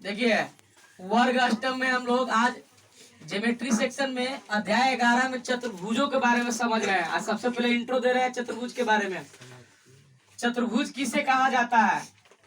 देखिए वर्ग अष्टम में हम लोग आज ज्योमेट्री सेक्शन में अध्याय 11 में चतुर्भुजों के बारे में समझ रहे हैं। आज सबसे पहले इंट्रो दे रहे हैं चतुर्भुज के बारे में। चतुर्भुज किसे कहा जाता है?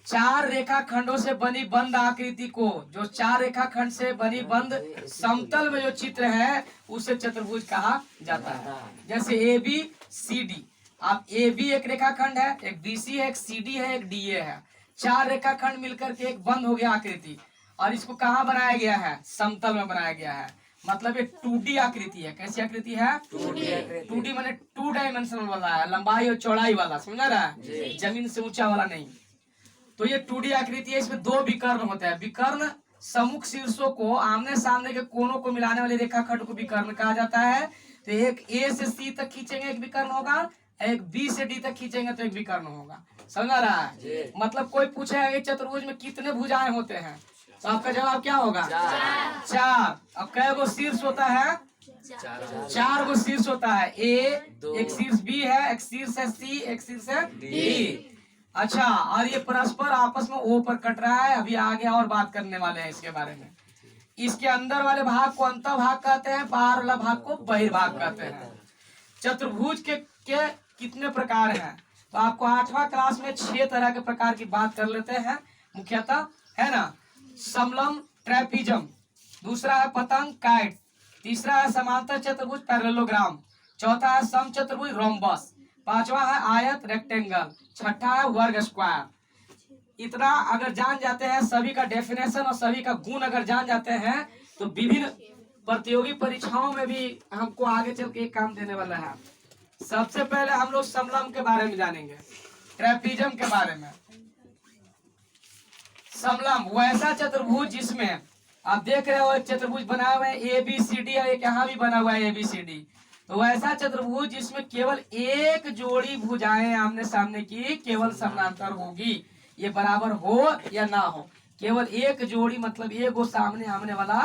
चार रेखाखंडों से बनी बंद आकृति को, जो चार रेखाखंड से बनी बंद समतल में जो चित्र है उसे चतुर्भुज कहा जाता है। जैसे ए बी सी डी। अब ए बी एक रेखाखंड है, एक बी सी है, एक सी डी है, एक डी ए है। चार रेखाखंड मिलकर के एक बंद हो गया आकृति, और इसको कहाँ बनाया गया है? समतल में बनाया गया है। मतलब एक 2D आकृति है। कैसी आकृति है? 2D माने 2 डायमेंशनल वाला है, लंबाई और चौड़ाई वाला, समझा रहा है? जमीन से ऊंचा वाला नहीं। तो ये 2D आकृति है। इसमें दो विकर्ण होते हैं। विकर्ण सम्मुख शीर्षों को, आमने सामने के कोनों को मिलाने वाले रेखाखंड को विकर्ण कहा जाता है। तो एक ए से सी तक खींचेंगे एक विकर्ण होगा, एक बी से डी तक खींचेंगे तो एक विकर्ण होगा। समझा रहा है? मतलब कोई पूछे चतुर्भुज में कितने भुजाएं होते हैं, तो आपका जवाब क्या होगा? चार। अब कै गो शीर्ष होता है? चार गो शीर्ष होता है। ए, एक शीर्ष बी है, एक शीर्ष है सी, एक शीर्ष है डी। अच्छा, और ये परस्पर आपस में ओ पर कट रहा है। अभी आगे और बात करने वाले हैं इसके बारे में। इसके अंदर वाले भाग को अंतर्भाग कहते हैं, बाहर वाला भाग को बहिर्भाग कहते हैं। चतुर्भुज के कितने प्रकार हैं? तो आपको 8वां क्लास में 6 तरह के प्रकार की बात कर लेते हैं मुख्यतः, है ना? समलम ट्रेपिजम, दूसरा है पतंग काइट, तीसरा है समांतर चतुर्भुज पैरेललोग्राम, चौथा है सम चतुर्भुज रोम्बस, पांचवा है आयत रेक्टेंगल, छठा है वर्ग स्क्वायर। इतना अगर जान जाते हैं, सभी का डेफिनेशन और सभी का गुण अगर जान जाते हैं, तो विभिन्न प्रतियोगी परीक्षाओं में भी हमको आगे चल के एक काम देने वाला है। सबसे पहले हम लोग समलम के बारे में जानेंगे, ट्रेपिजम के बारे में। समलम वैसा चतुर्भुज जिसमें आप देख रहे हो एक चतुर्भुज बना हुआ है ए बी सी डी, और एक यहाँ भी बना हुआ है ए बी सी डी। तो वैसा चतुर्भुज जिसमें केवल एक जोड़ी भुजाएं आमने सामने की केवल समानांतर होगी। ये बराबर हो या ना हो, केवल एक जोड़ी, मतलब एक वो सामने आमने वाला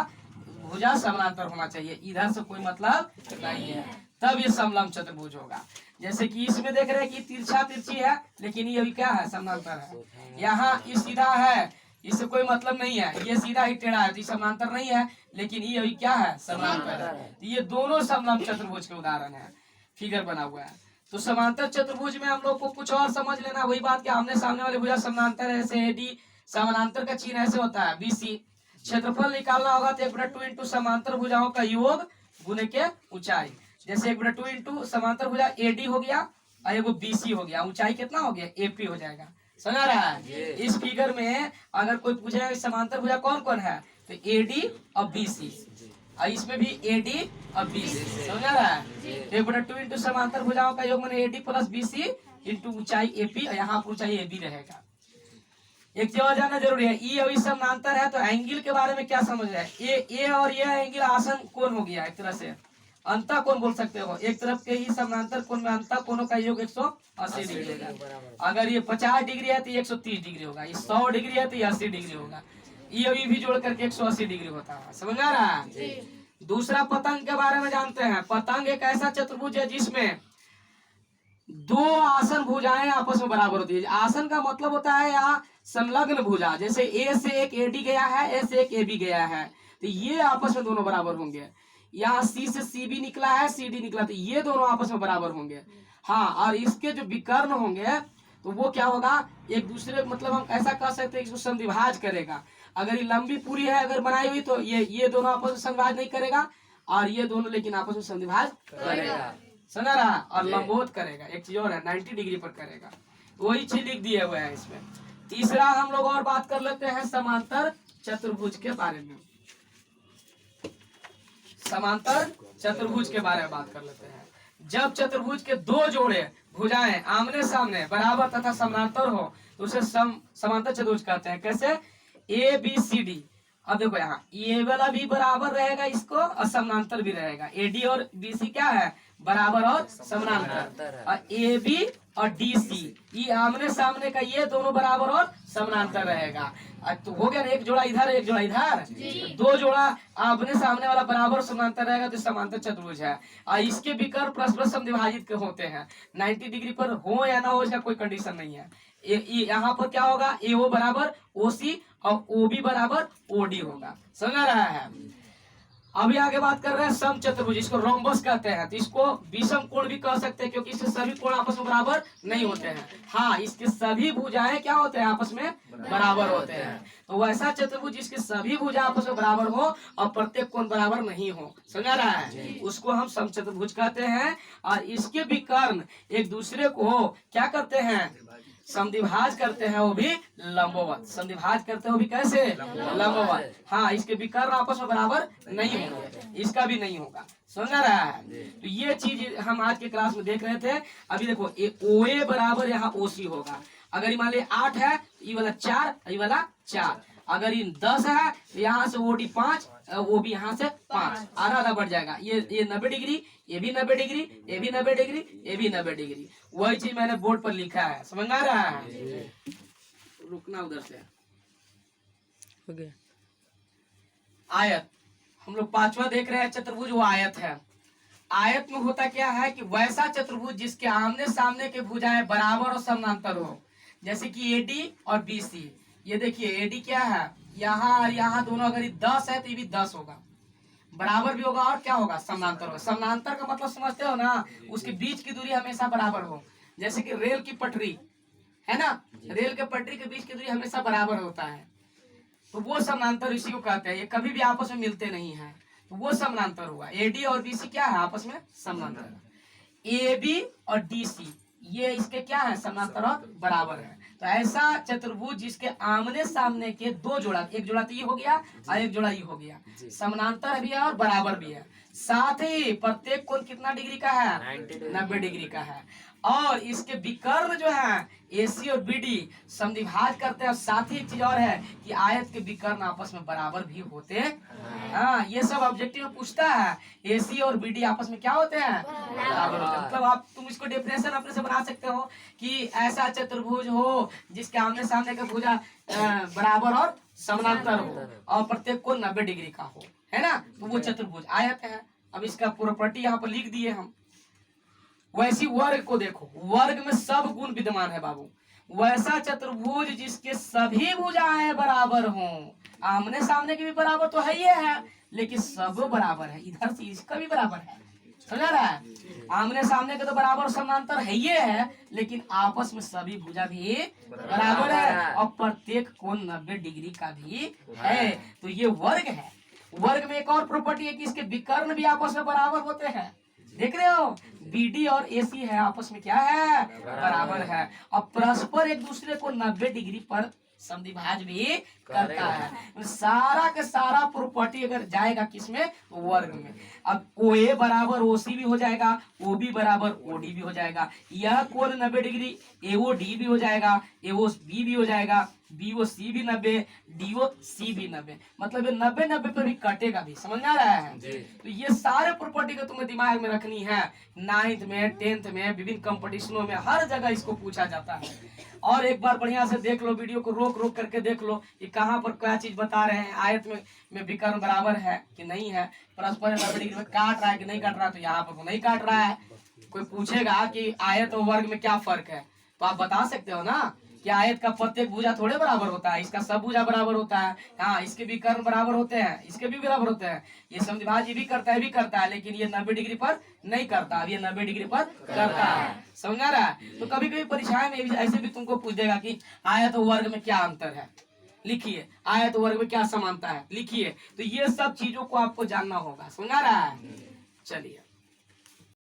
भुजा समानांतर होना चाहिए, इधर से कोई मतलब नहीं है, तब ये समलम चतुर्भुज होगा। जैसे कि इसमें देख रहे हैं कि तिरछा तिरछी है, लेकिन ये अभी क्या है? समानांतर है। यहाँ ये सीधा है, इससे कोई मतलब नहीं है। ये सीधा ही टेढ़ा है, तो समानांतर नहीं है, लेकिन ये अभी क्या है? समानांतर है। तो ये दोनों समलम चतुर्भुज के उदाहरण है, फिगर बना हुआ है। तो समांतर चतुर्भुज में हम लोग को कुछ और समझ लेना, वही बात कि आमने सामने वाले भुजा समानांतर है, ऐसे एडी, समानांतर का चिन्ह ऐसे होता है बीसी। क्षेत्रफल निकालना होगा तो 1/2 इंटू समांतर भुजाओं का योग गुने के ऊंचाई। जैसे 1/2 इंटू समांतर भुजा एडी हो गया और एगो बीसी हो गया, ऊंचाई कितना हो गया? एपी हो जाएगा। समझ रहा है? इस फिगर में अगर कोई पूछेगा समांतर भुजा कौन कौन है, तो एडी और बीसी, और इसमें भी एडी और बीसी। समझ रहा है? 1/2 इंटू समांतर भुजाओं का योग माने एडी प्लस बीसी इंटू ऊंचाई एपी, और यहाँ पर ऊंचाई एबी रहेगा। एक चीज जानना जरूरी है, ई और समांतर है तो एंगल के बारे में क्या समझ रहे हैं? ए और ये एंगल आसन कोण हो गया, एक तरह से अंतः कोण बोल सकते हो। एक तरफ के ही समानांतर कोण में अंतः कोणों का योग 180 डिग्री होगा। अगर ये 50 डिग्री है तो 130 डिग्री होगा, ये 100 डिग्री है तो 80 डिग्री होगा। ये भी जोड़ करके 180 डिग्री होता है। समझ आ रहा है? दूसरा पतंग के बारे में जानते हैं। पतंग एक ऐसा चतुर्भुज है जिसमें दो आसन भुजाएं आपस में बराबर होती है। आसन का मतलब होता है यहाँ संलग्न भुजा, जैसे ए से एक एडी गया है, ए से एक एबी गया है, तो ये आपस में दोनों बराबर होंगे। यहाँ सी से सी भी निकला है, सी डी निकला, तो ये दोनों आपस में बराबर होंगे। हाँ, और इसके जो विकर्ण होंगे तो वो क्या होगा? एक दूसरे, मतलब हम ऐसा कह सकते हैं इसको संधिभाज करेगा। अगर ये लंबी पूरी है अगर बनाई हुई, तो ये दोनों आपस में संधिभाज नहीं करेगा, और ये दोनों लेकिन आपस में संधिभाज करेगा। समझ रहा? और लंबोत करेगा। एक चीज और है, 90 डिग्री पर करेगा। वही चीज लिख दिए हुए है इसमें। तीसरा हम लोग और बात कर लेते हैं समांतर चतुर्भुज के बारे में। समांतर चतुर्भुज के बारे में बात कर लेते हैं। जब चतुर्भुज के दो जोड़े भुजाएं आमने सामने बराबर तथा समांतर हो तो उसे समांतर चतुर्भुज कहते हैं। कैसे? A B C D. अब देखो यहाँ ये वाला भी बराबर रहेगा इसको, और समानांतर भी रहेगा। एडी और बीसी क्या है? बराबर और समानांतर। और ए बी और DC, ये आमने सामने का ये दोनों बराबर और समानांतर रहेगा। तो हो गया ना, एक जोड़ा इधर एक जोड़ा इधर, दो जोड़ा आमने सामने वाला बराबर समानांतर रहेगा तो समांतर चतुर्भुज है। और इसके विकर्ण परस्पर समद्विभाजित होते हैं। 90 डिग्री पर हो या ना हो इसका कोई कंडीशन नहीं है। यहाँ पर क्या होगा, AO बराबर OC और OB बराबर OD होगा। समझ आ रहा है। अभी आगे बात कर रहे हैं सम चतुर्भुज, इसको रोम्बस कहते हैं। तो इसको विषम कोण भी कह सकते हैं क्योंकि इसके सभी कोण आपस में बराबर नहीं होते हैं। हाँ, इसके सभी भुजाएं क्या होते हैं, आपस में बराबर होते हैं। तो वैसा चतुर्भुज जिसके सभी भुजा आपस में बराबर हो और प्रत्येक कोण बराबर नहीं हो, समझा रहा है, उसको हम सम चतुर्भुज कहते हैं। और इसके विकर्ण एक दूसरे को क्या करते हैं, समद्विभाज करते हैं, वो भी लंबवत। समद्विभाज करते हैं वो भी कैसे, लंबवत। हाँ, इसके विकर्ण आपस में बराबर नहीं होगा, इसका भी नहीं होगा। समझ आ रहा है। तो ये चीज हम आज के क्लास में देख रहे थे। अभी देखो OA बराबर यहाँ OC होगा। अगर मान लीजिए 8 है तो ये वाला 4, ये वाला 4। अगर ये 10 है तो यहाँ से OD 5, वो भी यहाँ से 5, आधा आधा बढ़ जाएगा। ये 90 डिग्री, ये भी 90 डिग्री, ये भी 90 डिग्री, ये भी 90 डिग्री। वही चीज मैंने बोर्ड पर लिखा है, समझ आ रहा है। रुकना उधर से। हो गया। आयत, हम लोग पांचवा देख रहे हैं चतुर्भुज, वो आयत है। आयत में होता क्या है कि वैसा चतुर्भुज जिसके आमने सामने के भुजाएं बराबर और समानांतर हो, जैसे कि AD और BC। ये देखिए AD क्या है, यहाँ और यहाँ दोनों अगर 10 है तो ये भी 10 होगा, बराबर भी होगा और क्या होगा, समानांतर होगा। समानांतर का मतलब समझते हो ना, उसके बीच की दूरी हमेशा बराबर हो। जैसे कि रेल की पटरी है ना, रेल के पटरी के बीच की दूरी हमेशा बराबर होता है, तो वो समानांतर इसी को कहते हैं। ये कभी भी आपस में मिलते नहीं है, तो वो समानांतर हुआ। AD और BC क्या है, आपस में समानांतर। AB और DC ये इसके क्या है, समानांतर और बराबर है। तो ऐसा चतुर्भुज जिसके आमने सामने के दो जोड़ा, एक जोड़ा तो ये हो गया और एक जोड़ा ये हो गया, समानांतर भी है और बराबर भी है। साथ ही प्रत्येक कोण कितना डिग्री का है, 90 डिग्री का है। और इसके विकर्ण जो है AC और BD समद्विभाज करते हैं। और साथ ही एक चीज और है कि आयत के विकर्ण आपस में बराबर भी होते हैं। हाँ, ये सब ऑब्जेक्टिव में पूछता है, AC और BD आपस में क्या होते हैं, बराबर होते हैं। मतलब आप तुम इसको डेफिनेशन अपने से बना सकते हो कि ऐसा चतुर्भुज हो जिसके आमने सामने का भुजा बराबर और समानांतर हो और प्रत्येक कोण 90 डिग्री का हो, है ना, तो वो चतुर्भुज आयत है। अब इसका प्रॉपर्टी यहाँ पर लिख दिए हम। वैसी वर्ग को देखो, वर्ग में सब गुण विद्यमान है बाबू। वैसा चतुर्भुज जिसके सभी भुजाएं बराबर हों, आमने सामने के भी बराबर तो है ही है, लेकिन सब बराबर है, इधर से इसका भी बराबर है। समझ रहा है, आमने सामने के तो बराबर समानांतर है ही है, लेकिन आपस में सभी भुजा भी बराबर है और प्रत्येक कोण 90 डिग्री का भी है। तो ये वर्ग है। वर्ग में एक और प्रॉपर्टी है कि इसके विकर्ण भी आपस में बराबर होते हैं। देख रहे हो, BD और AC है, आपस में क्या है, बराबर है और परस्पर एक दूसरे को 90 डिग्री पर समद्विभाज भी करता है। सारा का सारा प्रॉपर्टी अगर जाएगा किसमें, वर्ग में। अब OA बराबर OC भी हो जाएगा, OB बराबर OD भी हो जाएगा। यह कोण 90 डिग्री AOD भी हो जाएगा, AOB भी हो जाएगा, BOC भी 90, DOC भी 90। मतलब ये 90-90 पर भी कटेगा भी। समझ आ रहा है। तो ये सारे प्रॉपर्टी को तुम्हें दिमाग में रखनी है। 9th में, 10th में, विभिन्न कंपटीशनों में हर जगह इसको पूछा जाता है। और एक बार बढ़िया से देख लो, वीडियो को रोक रोक करके देख लो कि कहाँ पर क्या चीज बता रहे हैं। आयत में विकर्ण बराबर है कि नहीं है, परस्पर 90 डिग्री में काट रहा है कि नहीं काट रहा है, तो यहाँ पर तो नहीं काट रहा है। कोई पूछेगा कि आयत और वर्ग में क्या फर्क है, तो आप बता सकते हो ना कि आयत का प्रत्येक भुजा थोड़े बराबर होता है, इसका सब भुजा बराबर होता है। हाँ, इसके भी कर्ण बराबर होते हैं, इसके भी बराबर होते हैं। ये समद्विभाज ये भी करता है, लेकिन ये 90 डिग्री पर नहीं करता, अब ये 90 डिग्री पर करता है। समझ आ रहा है। तो कभी कभी परीक्षा में भी ऐसे भी तुमको पूछ देगा कि आयत और वर्ग में क्या अंतर है, लिखिए। आयत और वर्ग में क्या समानता है, लिखिए। तो ये सब चीजों को आपको जानना होगा। समझ आ रहा है। चलिए।